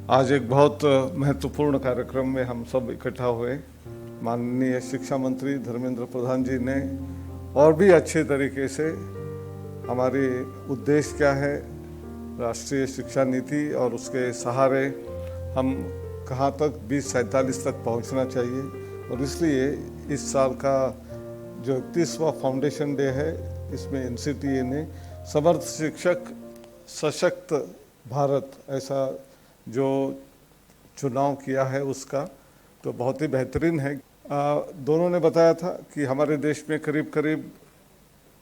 आज एक बहुत महत्वपूर्ण कार्यक्रम में हम सब इकट्ठा हुए। माननीय शिक्षा मंत्री धर्मेंद्र प्रधान जी ने और भी अच्छे तरीके से हमारी उद्देश्य क्या है, राष्ट्रीय शिक्षा नीति और उसके सहारे हम कहाँ तक 2047 तक पहुँचना चाहिए, और इसलिए इस साल का जो 31वां फाउंडेशन डे है, इसमें एनसीटीए ने समर्थ शिक्षक सशक्त भारत ऐसा जो चुनाव किया है उसका, तो बहुत ही बेहतरीन है। दोनों ने बताया था कि हमारे देश में करीब करीब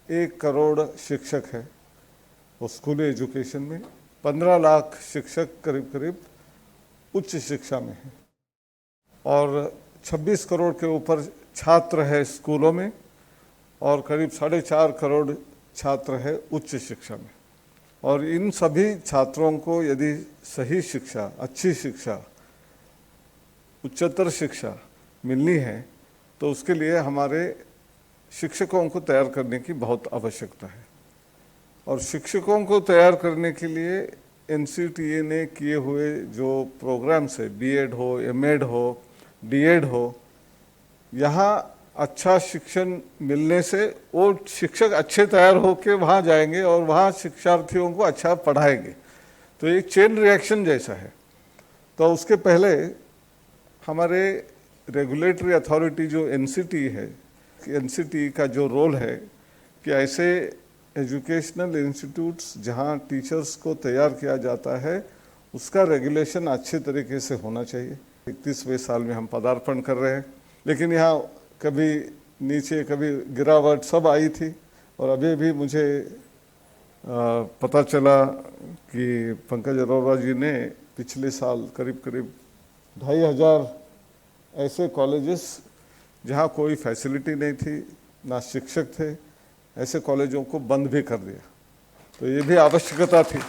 1 करोड़ शिक्षक है वो स्कूली एजुकेशन में, 15 लाख शिक्षक करीब करीब उच्च शिक्षा में है, और 26 करोड़ के ऊपर छात्र है स्कूलों में, और करीब 4.5 करोड़ छात्र है उच्च शिक्षा में। और इन सभी छात्रों को यदि सही शिक्षा, अच्छी शिक्षा, उच्चतर शिक्षा मिलनी है तो उसके लिए हमारे शिक्षकों को तैयार करने की बहुत आवश्यकता है। और शिक्षकों को तैयार करने के लिए एनसीटीए ने किए हुए जो प्रोग्राम्स है, बीएड हो, एमएड हो, डीएड हो, यहाँ अच्छा शिक्षण मिलने से वो शिक्षक अच्छे तैयार होकर वहाँ जाएंगे और वहाँ शिक्षार्थियों को अच्छा पढ़ाएंगे। तो एक चेन रिएक्शन जैसा है। तो उसके पहले हमारे रेगुलेटरी अथॉरिटी जो एनसीटी है, एनसीटी का जो रोल है कि ऐसे एजुकेशनल इंस्टीट्यूट्स जहाँ टीचर्स को तैयार किया जाता है उसका रेगुलेशन अच्छे तरीके से होना चाहिए। 31वें साल में हम पदार्पण कर रहे हैं, लेकिन यहाँ कभी नीचे कभी गिरावट सब आई थी। और अभी भी मुझे पता चला कि पंकज अरोड़ा जी ने पिछले साल करीब करीब 2,500 ऐसे कॉलेजेस जहाँ कोई फैसिलिटी नहीं थी, ना शिक्षक थे, ऐसे कॉलेजों को बंद भी कर दिया। तो ये भी आवश्यकता थी।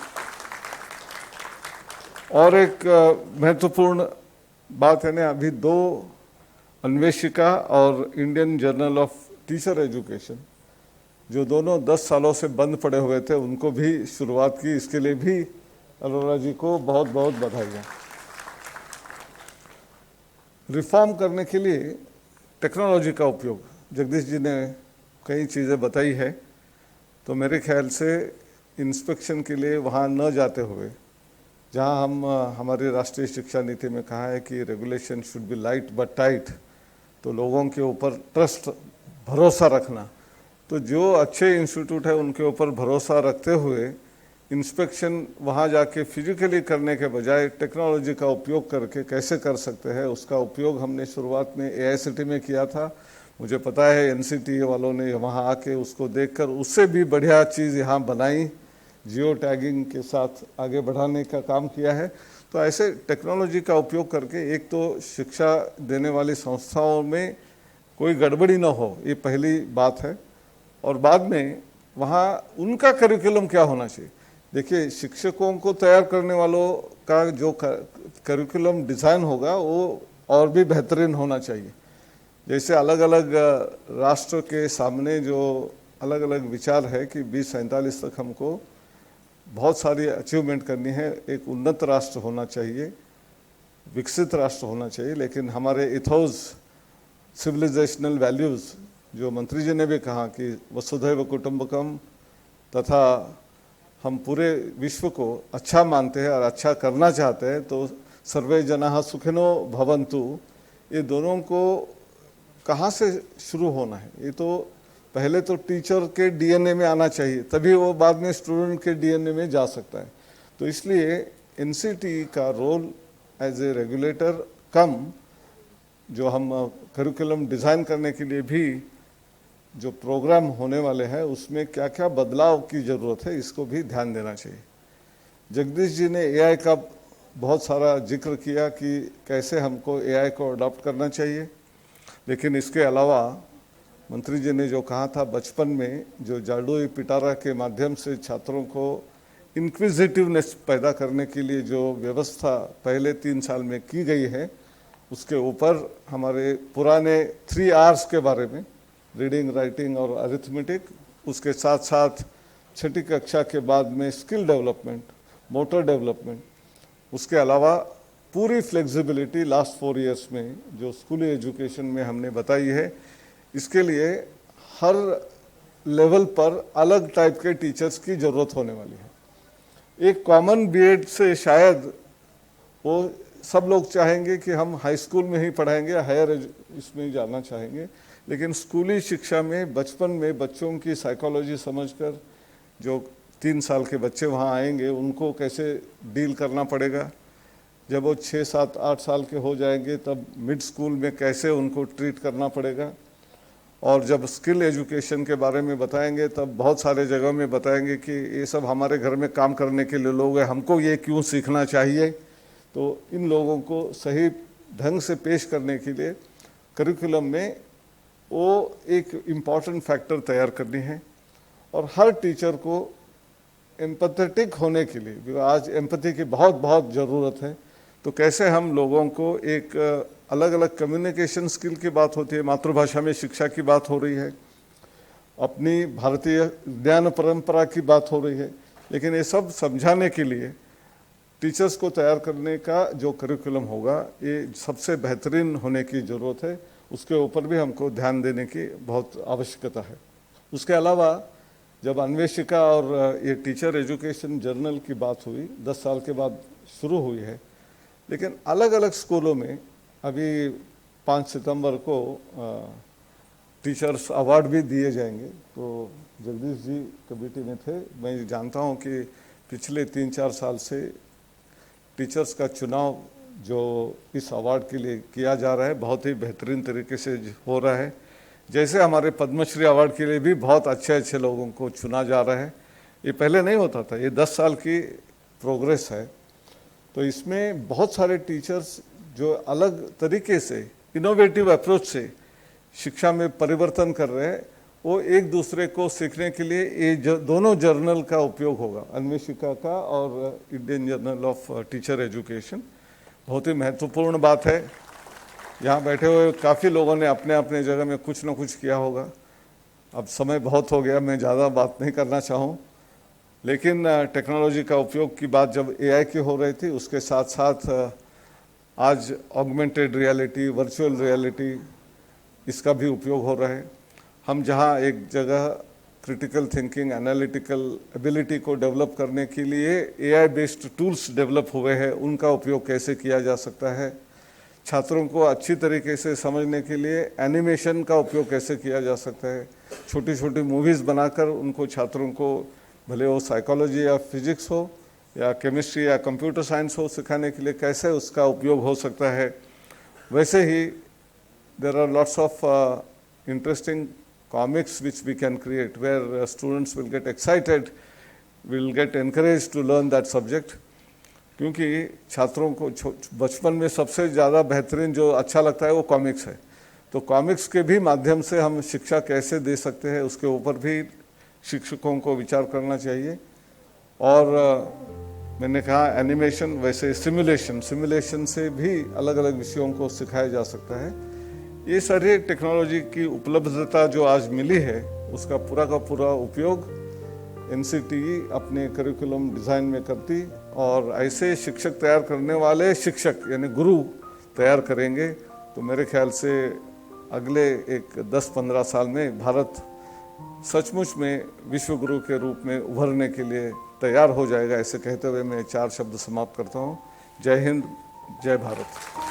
और एक महत्वपूर्ण बात है ना, अभी 2 अन्वेषिका और Indian journal of teacher education जो दोनों 10 सालों से बंद पड़े हुए थे, उनको भी शुरुआत की। इसके लिए भी अरोड़ा जी को बहुत बहुत बधाई। रिफॉर्म करने के लिए टेक्नोलॉजी का उपयोग, जगदीश जी ने कई चीज़ें बताई है। तो मेरे ख्याल से इंस्पेक्शन के लिए वहाँ न जाते हुए, जहाँ हम हमारी राष्ट्रीय शिक्षा नीति में कहा है कि regulation should be light but tight, तो लोगों के ऊपर ट्रस्ट, भरोसा रखना, तो जो अच्छे इंस्टीट्यूट है उनके ऊपर भरोसा रखते हुए इंस्पेक्शन वहाँ जाके फिजिकली करने के बजाय टेक्नोलॉजी का उपयोग करके कैसे कर सकते हैं, उसका उपयोग हमने शुरुआत में एआईसीटी में किया था। मुझे पता है एनसीटीए वालों ने वहाँ आके उसको देखकर उससे भी बढ़िया चीज़ यहाँ बनाई, जियो टैगिंग के साथ आगे बढ़ाने का काम किया है। तो ऐसे टेक्नोलॉजी का उपयोग करके एक तो शिक्षा देने वाली संस्थाओं में कोई गड़बड़ी ना हो, ये पहली बात है। और बाद में वहाँ उनका करिकुलम क्या होना चाहिए। देखिए, शिक्षकों को तैयार करने वालों का जो करिकुलम डिज़ाइन होगा वो और भी बेहतरीन होना चाहिए। जैसे अलग अलग राष्ट्र के सामने जो अलग अलग विचार है कि 2047 तक हमको बहुत सारी अचीवमेंट करनी है, एक उन्नत राष्ट्र होना चाहिए, विकसित राष्ट्र होना चाहिए, लेकिन हमारे इथोस, सिविलाइजेशनल वैल्यूज़ जो मंत्री जी ने भी कहा कि वसुधैव कुटुंबकम, तथा हम पूरे विश्व को अच्छा मानते हैं और अच्छा करना चाहते हैं, तो सर्वे जनाः सुखिनो भवन्तु, ये दोनों को कहाँ से शुरू होना है। ये तो पहले तो टीचर के डीएनए में आना चाहिए, तभी वो बाद में स्टूडेंट के डीएनए में जा सकता है। तो इसलिए एनसीटी का रोल एज ए रेगुलेटर कम, जो हम करिकुलम डिज़ाइन करने के लिए भी जो प्रोग्राम होने वाले हैं उसमें क्या क्या बदलाव की ज़रूरत है, इसको भी ध्यान देना चाहिए। जगदीश जी ने एआई का बहुत सारा जिक्र किया कि कैसे हमको एआई को अडॉप्ट करना चाहिए, लेकिन इसके अलावा मंत्री जी ने जो कहा था बचपन में जो जाडुई पिटारा के माध्यम से छात्रों को इंक्विजिटिवनेस पैदा करने के लिए जो व्यवस्था पहले 3 साल में की गई है, उसके ऊपर हमारे पुराने 3 R's के बारे में, रीडिंग, राइटिंग और अरिथमेटिक, उसके साथ साथ 6ठी कक्षा के बाद में स्किल डेवलपमेंट, मोटर डेवलपमेंट, उसके अलावा पूरी फ्लेक्सिबिलिटी लास्ट 4 इयर्स में जो स्कूली एजुकेशन में हमने बताई है, इसके लिए हर लेवल पर अलग टाइप के टीचर्स की ज़रूरत होने वाली है। एक कॉमन बीएड से शायद वो सब लोग चाहेंगे कि हम हाई स्कूल में ही पढ़ाएंगे, हायर इसमें ही जाना चाहेंगे, लेकिन स्कूली शिक्षा में बचपन में बच्चों की साइकोलॉजी समझकर जो 3 साल के बच्चे वहाँ आएंगे उनको कैसे डील करना पड़ेगा, जब वो 6, 7, 8 साल के हो जाएंगे तब मिड स्कूल में कैसे उनको ट्रीट करना पड़ेगा, और जब स्किल एजुकेशन के बारे में बताएंगे तब बहुत सारे जगह में बताएंगे कि ये सब हमारे घर में काम करने के लिए लोग हैं, हमको ये क्यों सीखना चाहिए। तो इन लोगों को सही ढंग से पेश करने के लिए करिकुलम में वो एक इम्पॉर्टेंट फैक्टर तैयार करनी है, और हर टीचर को एम्पैथेटिक होने के लिए, क्योंकि आज एम्पैथी की बहुत बहुत ज़रूरत है। तो कैसे हम लोगों को एक अलग अलग कम्युनिकेशन स्किल की बात होती है, मातृभाषा में शिक्षा की बात हो रही है, अपनी भारतीय ज्ञान परंपरा की बात हो रही है, लेकिन ये सब समझाने के लिए टीचर्स को तैयार करने का जो करिकुलम होगा ये सबसे बेहतरीन होने की ज़रूरत है। उसके ऊपर भी हमको ध्यान देने की बहुत आवश्यकता है। उसके अलावा जब अन्वेषिका और ये टीचर एजुकेशन जर्नल की बात हुई, 10 साल के बाद शुरू हुई है, लेकिन अलग अलग स्कूलों में अभी 5 सितंबर को टीचर्स अवार्ड भी दिए जाएंगे। तो जगदीश जी कमेटी में थे, मैं जानता हूँ कि पिछले 3-4 साल से टीचर्स का चुनाव जो इस अवार्ड के लिए किया जा रहा है बहुत ही बेहतरीन तरीके से हो रहा है। जैसे हमारे पद्मश्री अवार्ड के लिए भी बहुत अच्छे अच्छे लोगों को चुना जा रहा है, ये पहले नहीं होता था, ये 10 साल की प्रोग्रेस है। तो इसमें बहुत सारे टीचर्स जो अलग तरीके से इनोवेटिव अप्रोच से शिक्षा में परिवर्तन कर रहे हैं, वो एक दूसरे को सीखने के लिए ये दोनों जर्नल का उपयोग होगा, अन्वेषिका का और Indian journal of teacher education. बहुत ही महत्वपूर्ण बात है। यहाँ बैठे हुए काफ़ी लोगों ने अपने अपने जगह में कुछ न कुछ किया होगा। अब समय बहुत हो गया, मैं ज़्यादा बात नहीं करना चाहूँ, लेकिन टेक्नोलॉजी का उपयोग की बात जब एआई की हो रही थी, उसके साथ साथ आज ऑगमेंटेड रियलिटी, वर्चुअल रियलिटी, इसका भी उपयोग हो रहा है। हम जहाँ एक जगह क्रिटिकल थिंकिंग, एनालिटिकल एबिलिटी को डेवलप करने के लिए एआई बेस्ड टूल्स डेवलप हुए हैं, उनका उपयोग कैसे किया जा सकता है। छात्रों को अच्छी तरीके से समझने के लिए एनिमेशन का उपयोग कैसे किया जा सकता है। छोटी छोटी मूवीज़ बनाकर उनको छात्रों को, भले वो साइकोलॉजी या फिजिक्स हो या केमिस्ट्री या कंप्यूटर साइंस हो, सिखाने के लिए कैसे उसका उपयोग हो सकता है। वैसे ही there are lots of interesting comics which we can create where students will get excited, will get encouraged to learn that subject। क्योंकि छात्रों को बचपन में सबसे ज़्यादा बेहतरीन जो अच्छा लगता है वो कॉमिक्स है। तो कॉमिक्स के भी माध्यम से हम शिक्षा कैसे दे सकते हैं, उसके ऊपर भी शिक्षकों को विचार करना चाहिए। और मैंने कहा एनिमेशन, वैसे सिमुलेशन से भी अलग अलग विषयों को सिखाया जा सकता है। ये सारी टेक्नोलॉजी की उपलब्धता जो आज मिली है, उसका पूरा का पूरा उपयोग एनसीटीई अपने करिकुलम डिज़ाइन में करती, और ऐसे शिक्षक तैयार करने वाले शिक्षक यानी गुरु तैयार करेंगे तो मेरे ख्याल से अगले एक 10-15 साल में भारत सचमुच में विश्व गुरु के रूप में उभरने के लिए तैयार हो जाएगा। ऐसे कहते हुए मैं 4 शब्द समाप्त करता हूँ। जय हिंद, जय भारत।